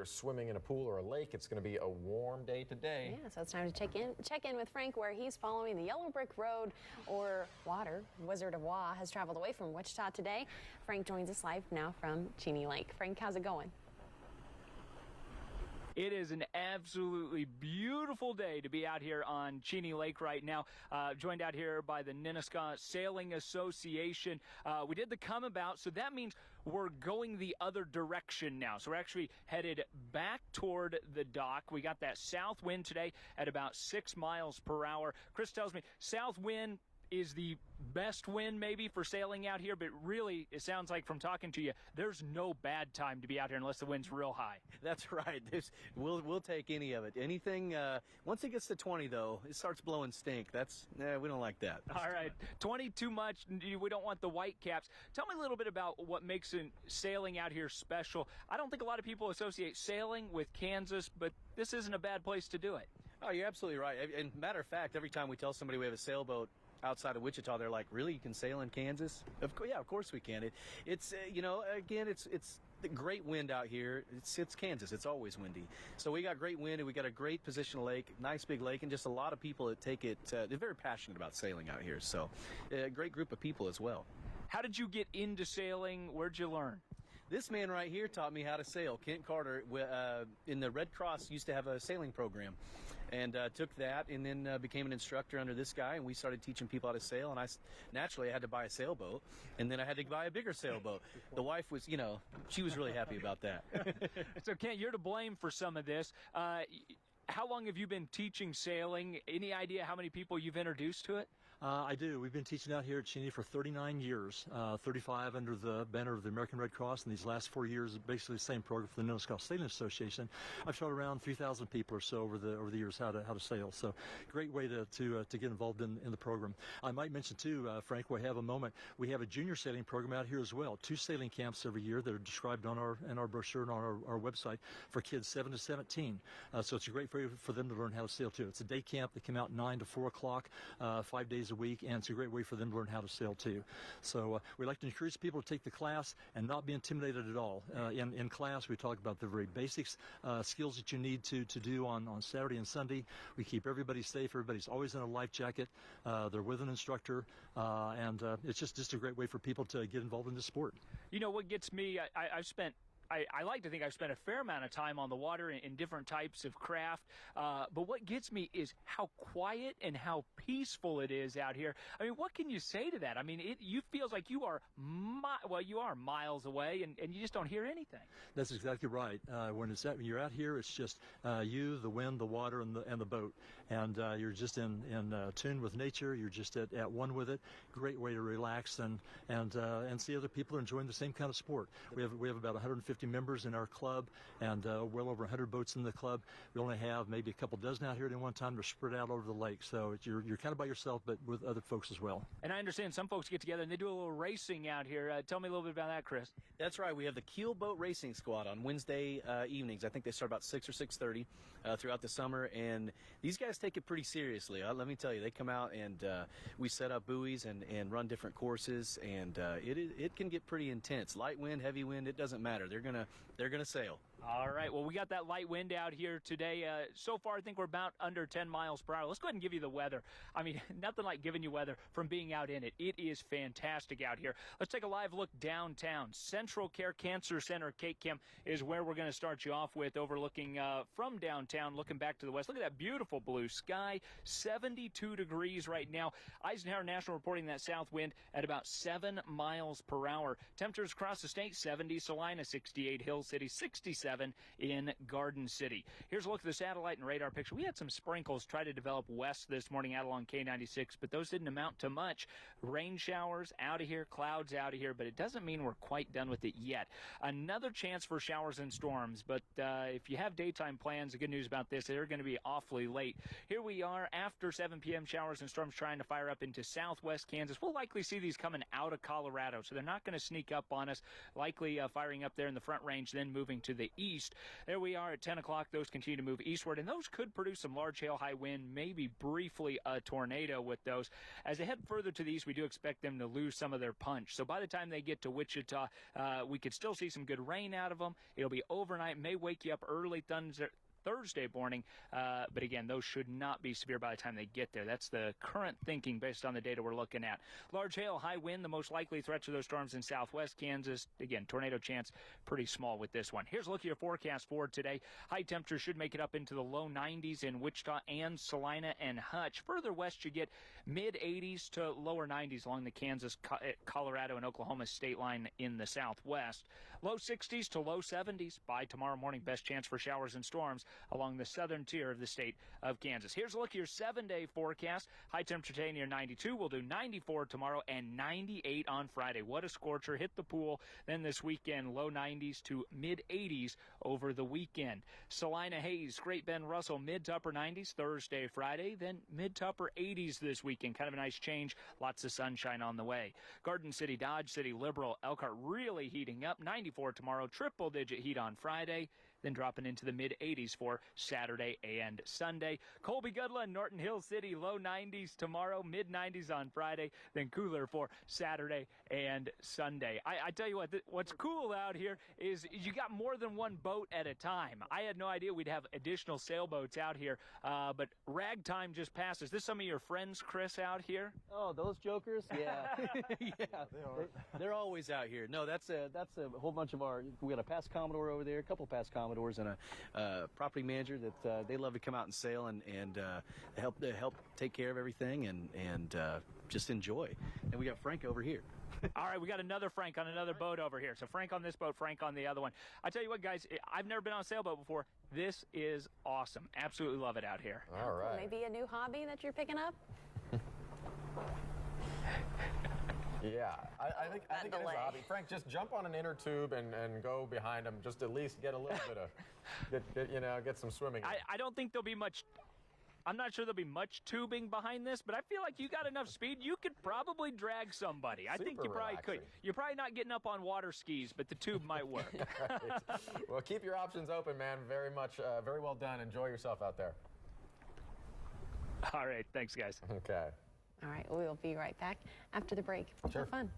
you're swimming in a pool or a lake, it's going to be a warm day today. Yeah, so it's time to check in with Frank, where he's following the Yellow Brick Road or water. Wizard of Waugh has traveled away from Wichita today. Frank joins us live now from Cheney Lake. Frank, how's it going? It is an absolutely beautiful day to be out here on Cheney Lake right now. Joined out here by the Nenaska Sailing Association. We did the come about, so that means we're going the other direction now. So we're actually headed back toward the dock. We got that south wind today at about 6 miles per hour. Chris tells me south wind is the best wind maybe for sailing out here, but really it sounds like from talking to you, there's no bad time to be out here unless the wind's real high. That's right. We'll take any of it. Anything, once it gets to 20 though, it starts blowing stink. We don't like that. All right, 20 too much. We don't want the white caps. Tell me a little bit about what makes sailing out here special. I don't think a lot of people associate sailing with Kansas, but this isn't a bad place to do it. Oh, you're absolutely right. And matter of fact, every time we tell somebody we have a sailboat outside of Wichita, they're like, "Really, you can sail in Kansas?" Of course we can. It's again, it's the great wind out here. It's Kansas. It's always windy. So we got great wind, and we got a great positional lake, nice big lake, and just a lot of people that take it. They're very passionate about sailing out here. So a great group of people as well. How did you get into sailing? Where'd you learn? This man right here taught me how to sail. Kent Carter in the Red Cross used to have a sailing program, and took that and then became an instructor under this guy, and we started teaching people how to sail. And I had to buy a sailboat, and then I had to buy a bigger sailboat. The wife was, she was really happy about that. So Kent, you're to blame for some of this. How long have you been teaching sailing? Any idea how many people you've introduced to it? I do. We've been teaching out here at Cheney for 39 years, 35 under the banner of the American Red Cross, and these last 4 years, basically the same program for the Nenaska Sailing Association. I've taught around 3,000 people or so over the years how to sail. So great way to get involved in the program. I might mention too, Frank, we have a moment. We have a junior sailing program out here as well. 2 sailing camps every year that are described on our brochure and on our website for kids 7 to 17. So it's a great for them to learn how to sail too. It's a day camp that come out 9 to 4 o'clock, 5 days a week, and it's a great way for them to learn how to sail too. So we like to encourage people to take the class and not be intimidated at all. In class, we talk about the very basics, skills that you need to do on Saturday and Sunday. We keep everybody safe. Everybody's always in a life jacket. They're with an instructor, and it's just a great way for people to get involved in the sport. You know what gets me? I like to think I've spent a fair amount of time on the water in different types of craft, but what gets me is how quiet and how peaceful it is out here. I mean, what can you say to that? I mean, you feels like you are miles away, and you just don't hear anything. That's exactly right. When you're out here, it's just you, the wind, the water, and the boat, and you're just in tune with nature. You're just at one with it. Great way to relax and see other people are enjoying the same kind of sport. We have about 150 members in our club, and well over 100 boats in the club. We only have maybe a couple dozen out here at one time. They're spread out over the lake, so you're kind of by yourself, but with other folks as well. And I understand some folks get together and they do a little racing out here. Tell me a little bit about that, Chris. That's right. We have the Keel Boat Racing Squad on Wednesday evenings. I think they start about 6 or 6:30 throughout the summer, and these guys take it pretty seriously. Let me tell you, they come out and we set up buoys and run different courses, and it can get pretty intense. Light wind, heavy wind, it doesn't matter. They're gonna sail. All right. Well, we got that light wind out here today. So far, I think we're about under 10 miles per hour. Let's go ahead and give you the weather. I mean, nothing like giving you weather from being out in it. It is fantastic out here. Let's take a live look downtown. Central Care Cancer Center, Kate Kim, is where we're going to start you off with, overlooking from downtown, looking back to the west. Look at that beautiful blue sky. 72 degrees right now. Eisenhower National reporting that south wind at about 7 miles per hour. Temperatures across the state, 70, Salina 68, Hill City 67 in Garden City. Here's a look at the satellite and radar picture. We had some sprinkles try to develop west this morning out along K96, but those didn't amount to much. Rain showers out of here, clouds out of here, but it doesn't mean we're quite done with it yet. Another chance for showers and storms, but if you have daytime plans, the good news about this, they're going to be awfully late. Here we are after 7 p.m. showers and storms trying to fire up into southwest Kansas. We'll likely see these coming out of Colorado, so they're not going to sneak up on us, likely firing up there in the Front Range, then moving to the east. There we are at 10 o'clock. Those continue to move eastward, and those could produce some large hail, high wind, maybe briefly a tornado with those. As they head further to the east, we do expect them to lose some of their punch. So by the time they get to Wichita, we could still see some good rain out of them. It'll be overnight, may wake you up early Thursday morning, but again, those should not be severe by the time they get there. That's the current thinking based on the data we're looking at. Large hail, high wind, the most likely threats of those storms in southwest Kansas. Again, tornado chance pretty small with this one. Here's a look at your forecast for today. High temperatures should make it up into the low 90s in Wichita and Salina and Hutch. Further west, you get mid 80s to lower 90s along the Kansas, Colorado, and Oklahoma state line in the southwest. Low 60s to low 70s by tomorrow morning. Best chance for showers and storms along the southern tier of the state of Kansas. Here's a look at your 7-day forecast. High temperature today near 92. We'll do 94 tomorrow and 98 on Friday. What a scorcher. Hit the pool. Then this weekend, low 90s to mid 80s over the weekend. Salina, Hayes, Great Bend, Russell, mid to upper 90s Thursday, Friday. Then mid to upper 80s this weekend. Kind of a nice change. Lots of sunshine on the way. Garden City, Dodge City, Liberal, Elkhart really heating up. 94 tomorrow. Triple-digit heat on Friday. Then dropping into the mid-80s for Saturday and Sunday. Colby, Goodland, Norton Hill City, low 90s tomorrow, mid-90s on Friday, then cooler for Saturday and Sunday. I tell you what, what's cool out here is you got more than one boat at a time. I had no idea we'd have additional sailboats out here, but ragtime just passed. Is this some of your friends, Chris, out here? Oh, those jokers? Yeah. Yeah. They're always out here. No, that's a whole bunch of we got a past Commodore over there, a couple past Commodores, and a property manager that they love to come out and sail and help take care of everything and just enjoy. And we got Frank over here. All right, we got another Frank on another boat over here. So Frank on this boat, Frank on the other one. I tell you what, guys, I've never been on a sailboat before. This is awesome. Absolutely love it out here. All right. Maybe a new hobby that you're picking up? Yeah, I think it is delay. a hobby. Frank, just jump on an inner tube and go behind him. Just at least get a little bit of, get some swimming. I don't think there'll be much. I'm not sure there'll be much tubing behind this, but I feel like you got enough speed. You could probably drag somebody. I think you probably could. You're probably not getting up on water skis, but the tube might work. Right. Well, keep your options open, man. Very well done. Enjoy yourself out there. All right, thanks, guys. Okay. All right, we'll be right back after the break. Sure. Have fun.